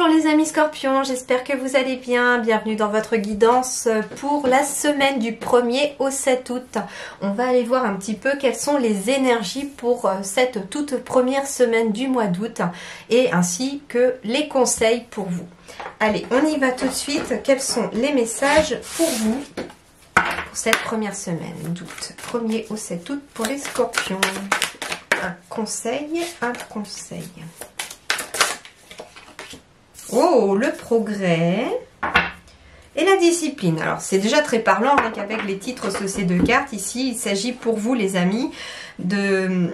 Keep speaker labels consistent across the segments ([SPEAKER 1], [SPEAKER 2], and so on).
[SPEAKER 1] Bonjour les amis scorpions, j'espère que vous allez bien. Bienvenue dans votre guidance pour la semaine du 1er au 7 août. On va aller voir un petit peu quelles sont les énergies pour cette toute première semaine du mois d'août et ainsi que les conseils pour vous. Allez, on y va tout de suite. Quels sont les messages pour vous pour cette première semaine d'août, 1er au 7 août pour les scorpions? Un conseil. Oh, le progrès et la discipline. Alors, c'est déjà très parlant hein, qu'avec les titres sur ces deux cartes. Ici, il s'agit pour vous, les amis, de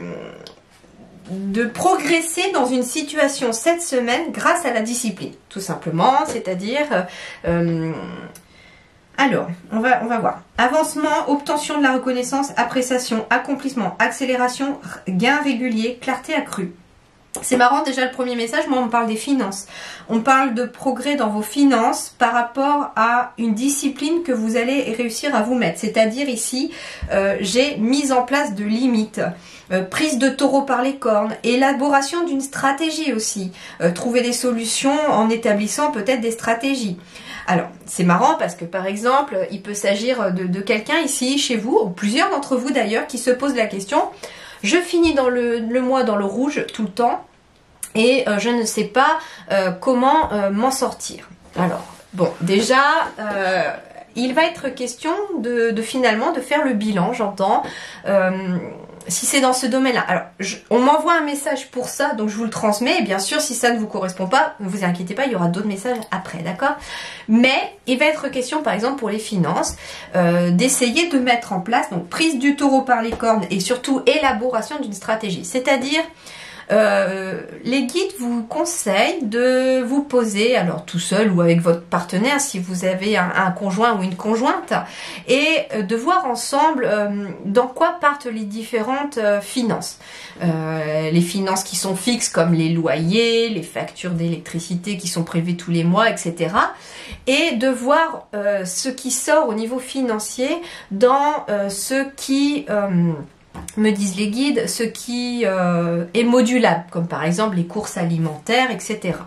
[SPEAKER 1] progresser dans une situation cette semaine grâce à la discipline. Tout simplement, c'est-à-dire... alors, on va voir. Avancement, obtention de la reconnaissance, appréciation, accomplissement, accélération, gain régulier, clarté accrue. C'est marrant, déjà le premier message, moi on me parle des finances. On parle de progrès dans vos finances par rapport à une discipline que vous allez réussir à vous mettre. C'est-à-dire ici, j'ai mis en place de limites, prise de taureau par les cornes, élaboration d'une stratégie aussi, trouver des solutions en établissant peut-être des stratégies. Alors, c'est marrant parce que par exemple, il peut s'agir de quelqu'un ici, chez vous, ou plusieurs d'entre vous d'ailleurs, qui se pose la question: je finis dans le mois dans le rouge tout le temps et je ne sais pas comment m'en sortir. Alors, bon, déjà, il va être question de finalement de faire le bilan, j'entends. Si c'est dans ce domaine-là. Alors, on m'envoie un message pour ça, donc je vous le transmets. Et bien sûr, si ça ne vous correspond pas, ne vous inquiétez pas, il y aura d'autres messages après, d'accord? Mais il va être question, par exemple, pour les finances, d'essayer de mettre en place, donc prise du taureau par les cornes et surtout élaboration d'une stratégie. C'est-à-dire, les guides vous conseillent de vous poser, alors tout seul ou avec votre partenaire si vous avez un conjoint ou une conjointe, et de voir ensemble dans quoi partent les différentes finances. Les finances qui sont fixes comme les loyers, les factures d'électricité qui sont prévues tous les mois, etc. Et de voir ce qui sort au niveau financier dans ce qui... me disent les guides, ce qui est modulable, comme par exemple les courses alimentaires, etc.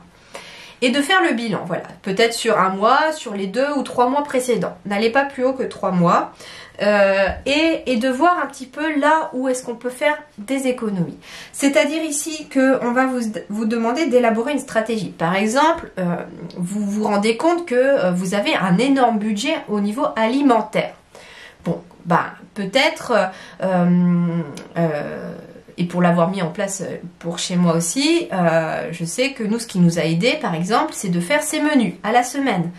[SPEAKER 1] Et de faire le bilan, voilà, peut-être sur un mois, sur les 2 ou 3 mois précédents. N'allez pas plus haut que 3 mois. Et de voir un petit peu là où est-ce qu'on peut faire des économies. C'est-à-dire ici qu'on va vous demander d'élaborer une stratégie. Par exemple, vous vous rendez compte que vous avez un énorme budget au niveau alimentaire. Bon, bah, peut-être, et pour l'avoir mis en place pour chez moi aussi, je sais que nous, ce qui nous a aidé, par exemple, c'est de faire ces menus à la semaine.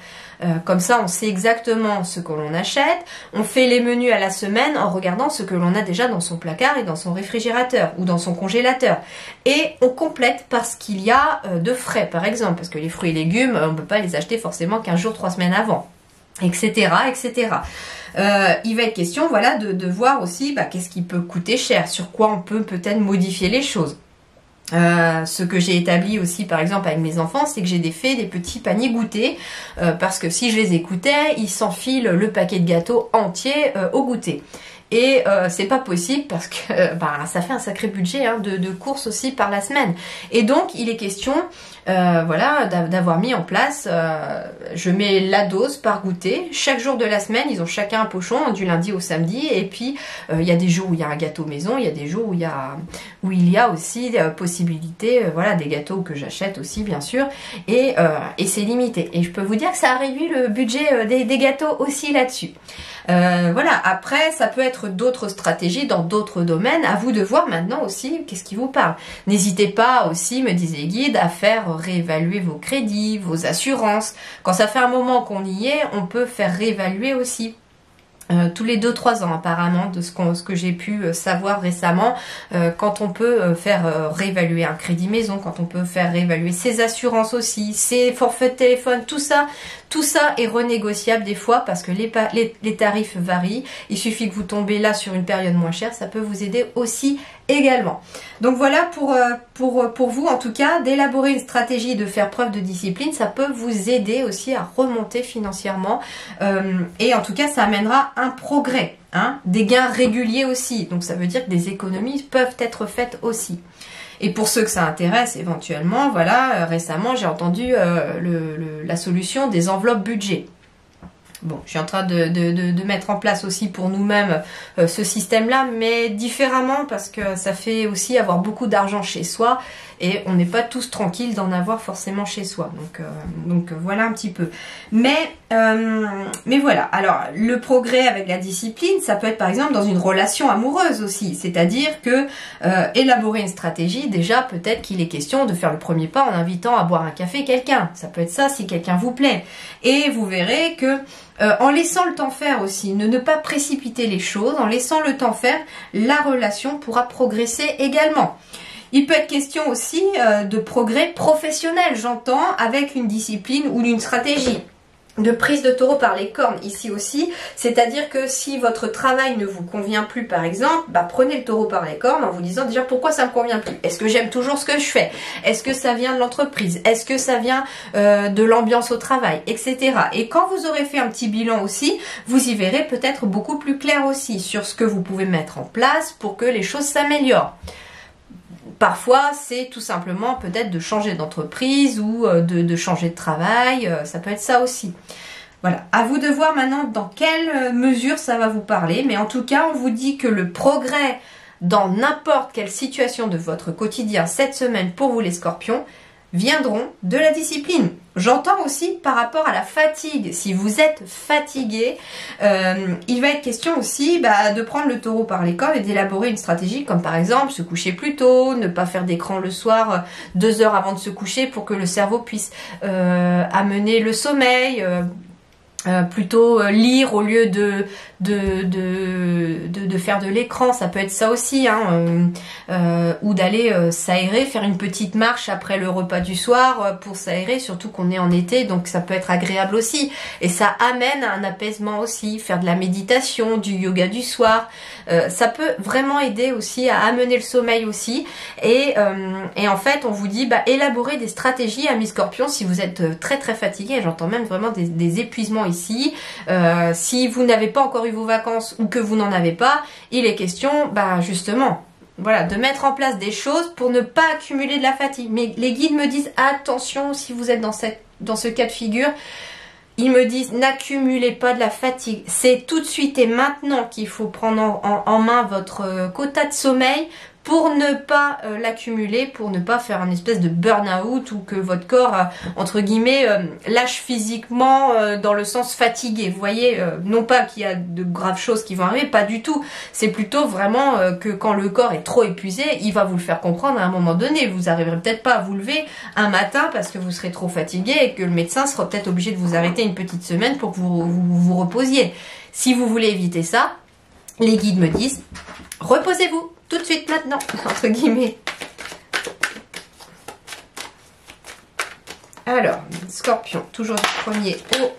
[SPEAKER 1] Comme ça, on sait exactement ce que l'on achète. On fait les menus à la semaine en regardant ce que l'on a déjà dans son placard et dans son réfrigérateur ou dans son congélateur. Et on complète parce qu'il y a de frais, par exemple, parce que les fruits et légumes, on ne peut pas les acheter forcément 15 jours, 3 semaines avant, etc., etc. Il va être question, voilà, de voir aussi qu'est-ce qui peut coûter cher, sur quoi on peut peut-être modifier les choses. Ce que j'ai établi aussi par exemple avec mes enfants, c'est que j'ai fait des petits paniers goûter parce que si je les écoutais, ils s'enfilent le paquet de gâteaux entier au goûter. Et c'est pas possible parce que ça fait un sacré budget hein, de courses aussi par la semaine. Et donc il est question voilà, d'avoir mis en place, je mets la dose par goûter. Chaque jour de la semaine, ils ont chacun un pochon du lundi au samedi. Et puis il y a des jours où il y a un gâteau maison, il y a des jours où il y a aussi possibilité, voilà, des gâteaux que j'achète aussi bien sûr. Et c'est limité. Et je peux vous dire que ça a réduit le budget des gâteaux aussi là-dessus. Voilà, après ça peut être d'autres stratégies dans d'autres domaines, à vous de voir maintenant aussi qu'est-ce qui vous parle. N'hésitez pas aussi, me disent les guides, à faire réévaluer vos crédits, vos assurances. Quand ça fait un moment qu'on y est, on peut faire réévaluer aussi. Tous les 2-3 ans apparemment, de ce que j'ai pu savoir récemment, quand on peut faire réévaluer un crédit maison, quand on peut faire réévaluer ses assurances aussi, ses forfaits de téléphone, tout ça est renégociable des fois parce que les tarifs varient. Il suffit que vous tombez là sur une période moins chère, ça peut vous aider aussi également. Donc voilà pour vous en tout cas, d'élaborer une stratégie, de faire preuve de discipline, ça peut vous aider aussi à remonter financièrement et en tout cas ça amènera un progrès, hein, des gains réguliers aussi. Donc ça veut dire que des économies peuvent être faites aussi. Et pour ceux que ça intéresse éventuellement, voilà, récemment j'ai entendu la solution des enveloppes budget. Bon, je suis en train de mettre en place aussi pour nous-mêmes ce système-là, mais différemment parce que ça fait aussi avoir beaucoup d'argent chez soi et on n'est pas tous tranquilles d'en avoir forcément chez soi. Donc voilà un petit peu. Mais voilà, alors le progrès avec la discipline, ça peut être par exemple dans une relation amoureuse aussi. C'est-à-dire que élaborer une stratégie, déjà peut-être qu'il est question de faire le premier pas en invitant à boire un café quelqu'un. Ça peut être ça si quelqu'un vous plaît. Et vous verrez que en laissant le temps faire aussi, ne pas précipiter les choses, en laissant le temps faire, la relation pourra progresser également. Il peut être question aussi de progrès professionnel, j'entends, avec une discipline ou une stratégie. De prise de taureau par les cornes ici aussi, c'est-à-dire que si votre travail ne vous convient plus par exemple, prenez le taureau par les cornes en vous disant déjà pourquoi ça me convient plus, est-ce que j'aime toujours ce que je fais, est-ce que ça vient de l'entreprise, est-ce que ça vient de l'ambiance au travail, etc. Et quand vous aurez fait un petit bilan aussi, vous y verrez peut-être beaucoup plus clair aussi sur ce que vous pouvez mettre en place pour que les choses s'améliorent. Parfois, c'est tout simplement peut-être de changer d'entreprise ou de changer de travail. Ça peut être ça aussi. Voilà. À vous de voir maintenant dans quelle mesure ça va vous parler. Mais en tout cas, on vous dit que le progrès dans n'importe quelle situation de votre quotidien cette semaine pour vous les scorpions viendront de la discipline. J'entends aussi par rapport à la fatigue. Si vous êtes fatigué, il va être question aussi de prendre le taureau par les cornes et d'élaborer une stratégie comme par exemple se coucher plus tôt, ne pas faire d'écran le soir 2 heures avant de se coucher pour que le cerveau puisse amener le sommeil. Plutôt lire au lieu de faire de l'écran, ça peut être ça aussi, ou d'aller s'aérer, faire une petite marche après le repas du soir pour s'aérer, surtout qu'on est en été, donc ça peut être agréable aussi, et ça amène à un apaisement aussi, faire de la méditation, du yoga du soir, ça peut vraiment aider aussi à amener le sommeil aussi, et en fait on vous dit élaborer des stratégies, amis scorpions, si vous êtes très très fatigué, j'entends même vraiment des épuisements ici. Si vous n'avez pas encore eu vos vacances ou que vous n'en avez pas, il est question justement voilà, de mettre en place des choses pour ne pas accumuler de la fatigue. Mais les guides me disent attention si vous êtes dans ce cas de figure, ils me disent n'accumulez pas de la fatigue. C'est tout de suite et maintenant qu'il faut prendre en main votre quota de sommeil pour ne pas l'accumuler, pour ne pas faire une espèce de burn-out ou que votre corps, entre guillemets, lâche physiquement dans le sens fatigué. Vous voyez, non pas qu'il y a de graves choses qui vont arriver, pas du tout. C'est plutôt vraiment que quand le corps est trop épuisé, il va vous le faire comprendre à un moment donné. Vous n'arriverez peut-être pas à vous lever un matin parce que vous serez trop fatigué et que le médecin sera peut-être obligé de vous arrêter une petite semaine pour que vous reposiez. Si vous voulez éviter ça, les guides me disent reposez-vous tout de suite maintenant, entre guillemets. Alors, scorpion, toujours du premier au...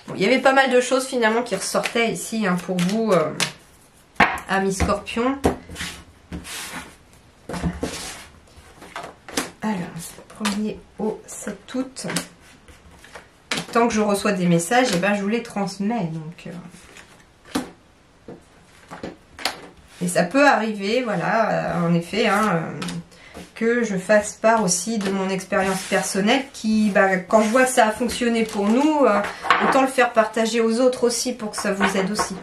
[SPEAKER 1] Bon, il y avait pas mal de choses finalement qui ressortaient ici pour vous, amis scorpions. Alors, premier au 7 août. Tant que je reçois des messages, je vous les transmets. Donc... Et ça peut arriver, voilà, en effet, que je fasse part aussi de mon expérience personnelle qui, quand je vois que ça a fonctionné pour nous, autant le faire partager aux autres aussi pour que ça vous aide aussi.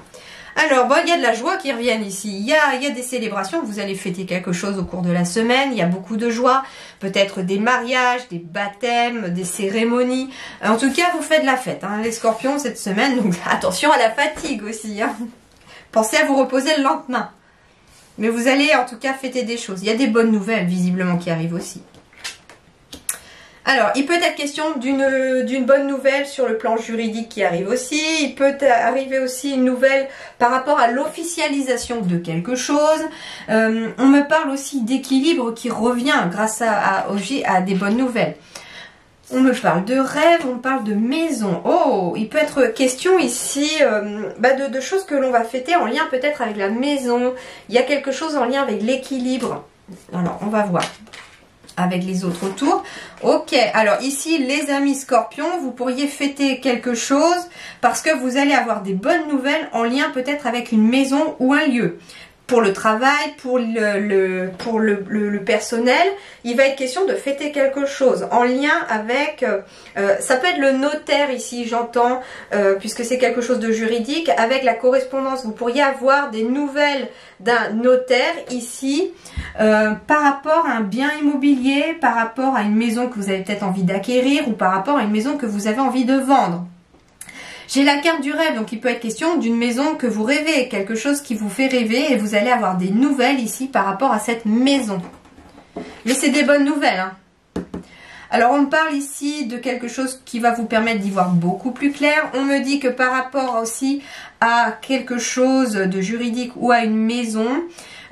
[SPEAKER 1] Alors, il y a de la joie qui revient ici. Il y a des célébrations, vous allez fêter quelque chose au cours de la semaine, il y a beaucoup de joie, peut-être des mariages, des baptêmes, des cérémonies. En tout cas, vous faites la fête, les scorpions, cette semaine, donc attention à la fatigue aussi. Pensez à vous reposer le lendemain. Mais vous allez en tout cas fêter des choses. Il y a des bonnes nouvelles visiblement qui arrivent aussi. Alors, il peut être question d'une bonne nouvelle sur le plan juridique qui arrive aussi. Il peut arriver aussi une nouvelle par rapport à l'officialisation de quelque chose. On me parle aussi d'équilibre qui revient grâce à des bonnes nouvelles. On me parle de rêve, on parle de maison. Oh, il peut être question ici de choses que l'on va fêter en lien peut-être avec la maison. Il y a quelque chose en lien avec l'équilibre. Alors, on va voir avec les autres autour. Ok, alors ici, les amis scorpions, vous pourriez fêter quelque chose parce que vous allez avoir des bonnes nouvelles en lien peut-être avec une maison ou un lieu. pour le travail, pour le personnel, il va être question de fêter quelque chose en lien avec, ça peut être le notaire ici, j'entends, puisque c'est quelque chose de juridique, avec la correspondance. Vous pourriez avoir des nouvelles d'un notaire ici par rapport à un bien immobilier, par rapport à une maison que vous avez peut-être envie d'acquérir ou par rapport à une maison que vous avez envie de vendre. J'ai la carte du rêve, donc il peut être question d'une maison que vous rêvez, quelque chose qui vous fait rêver et vous allez avoir des nouvelles ici par rapport à cette maison. Mais c'est des bonnes nouvelles, hein. Alors on me parle ici de quelque chose qui va vous permettre d'y voir beaucoup plus clair. On me dit que par rapport aussi à quelque chose de juridique ou à une maison,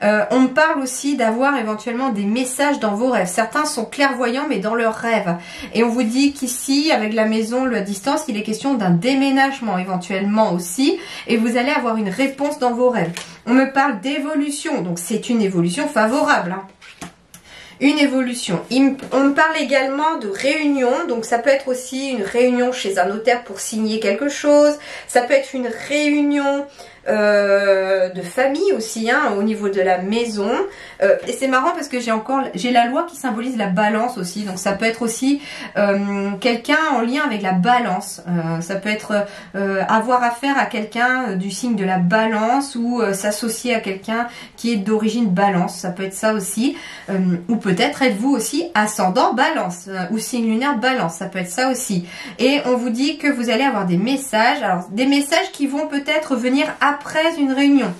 [SPEAKER 1] on me parle aussi d'avoir éventuellement des messages dans vos rêves. Certains sont clairvoyants mais dans leurs rêves. Et on vous dit qu'ici, avec la maison, la distance, il est question d'un déménagement éventuellement aussi. Et vous allez avoir une réponse dans vos rêves. On me parle d'évolution, donc c'est une évolution favorable, hein. Une évolution. On me parle également de réunion, donc ça peut être aussi une réunion chez un notaire pour signer quelque chose. Ça peut être une réunion de famille aussi, hein, au niveau de la maison. Et c'est marrant parce que j'ai la loi qui symbolise la balance aussi. Donc ça peut être aussi quelqu'un en lien avec la balance. Ça peut être avoir affaire à quelqu'un du signe de la balance ou s'associer à quelqu'un qui est d'origine balance. Ça peut être ça aussi. Ou peut-être êtes-vous aussi ascendant balance ou signe lunaire balance. Ça peut être ça aussi. Et on vous dit que vous allez avoir des messages. Alors des messages qui vont peut-être venir après une réunion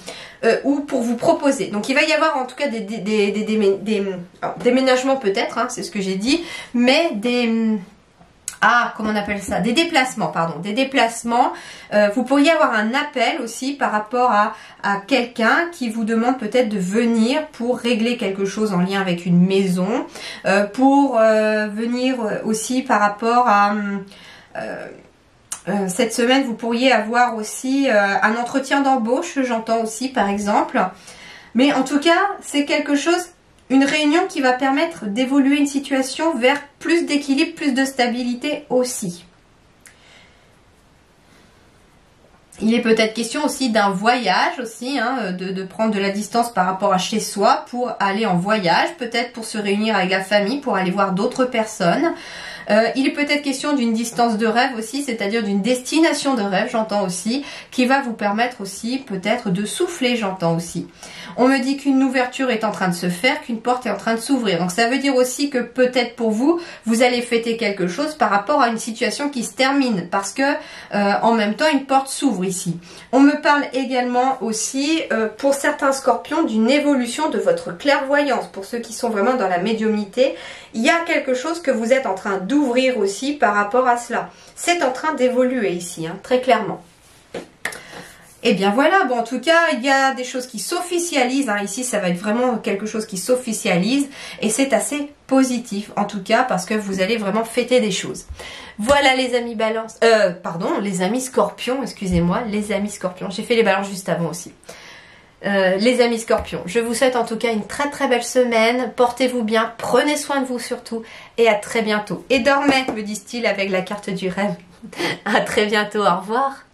[SPEAKER 1] ou pour vous proposer. Donc il va y avoir en tout cas des déménagements peut-être, hein, c'est ce que j'ai dit, mais comment on appelle ça, des déplacements, pardon, des déplacements. Vous pourriez avoir un appel aussi par rapport à quelqu'un qui vous demande peut-être de venir pour régler quelque chose en lien avec une maison, pour venir aussi par rapport à cette semaine, vous pourriez avoir aussi un entretien d'embauche, j'entends aussi par exemple. Mais en tout cas, c'est quelque chose, une réunion qui va permettre d'évoluer une situation vers plus d'équilibre, plus de stabilité aussi. Il est peut-être question aussi d'un voyage aussi, hein, de prendre de la distance par rapport à chez soi pour aller en voyage, peut-être pour se réunir avec la famille, pour aller voir d'autres personnes. Il est peut-être question d'une distance de rêve aussi, c'est-à-dire d'une destination de rêve, j'entends aussi, qui va vous permettre aussi peut-être de souffler, j'entends aussi. On me dit qu'une ouverture est en train de se faire, qu'une porte est en train de s'ouvrir. Donc ça veut dire aussi que peut-être pour vous, vous allez fêter quelque chose par rapport à une situation qui se termine, parce que en même temps une porte s'ouvre ici. On me parle également aussi pour certains scorpions d'une évolution de votre clairvoyance. Pour ceux qui sont vraiment dans la médiumnité, il y a quelque chose que vous êtes en train d'ouvrir aussi par rapport à cela. C'est en train d'évoluer ici, hein, très clairement. Et bien voilà, bon en tout cas, il y a des choses qui s'officialisent, hein, ici ça va être vraiment quelque chose qui s'officialise et c'est assez positif en tout cas parce que vous allez vraiment fêter des choses. Voilà les amis balance, les amis scorpions, excusez-moi, les amis scorpions, j'ai fait les balances juste avant aussi. Les amis scorpions, je vous souhaite en tout cas une très très belle semaine, portez-vous bien, prenez soin de vous surtout et à très bientôt. Et dormez, me disent-ils avec la carte du rêve. À très bientôt, au revoir.